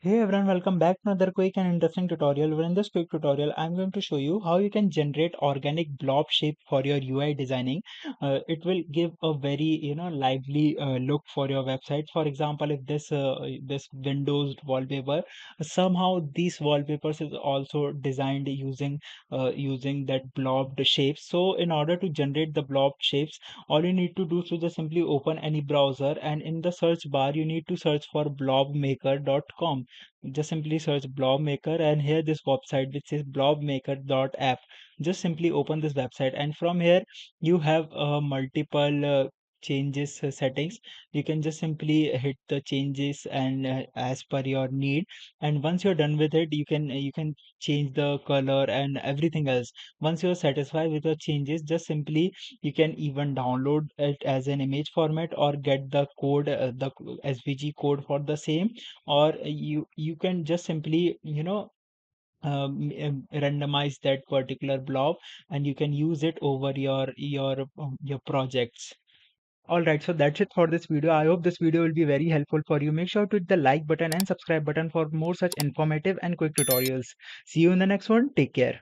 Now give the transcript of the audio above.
Hey everyone, welcome back to another quick and interesting tutorial. Where in this quick tutorial, I'm going to show you how you can generate organic blob shape for your UI designing. It will give a very lively look for your website. For example, if this Windows wallpaper, somehow these wallpapers is also designed using that blobbed shapes. So in order to generate the blob shapes, all you need to do is to just simply open any browser, and in the search bar you need to search for blobmaker.com. Just simply search blob maker, and here this website which says blobmaker.app. Just simply open this website, and from here you have multiple changes settings. You can just simply hit the changes and as per your need, and once you're done with it, you can change the color and everything else. Once you're satisfied with the changes, just simply you can even download it as an image format or get the code, the svg code for the same, or you can just simply randomize that particular blob, and you can use it over your projects. All right, so that's it for this video. I hope this video will be very helpful for you. Make sure to hit the like button and subscribe button for more such informative and quick tutorials. See you in the next one. Take care.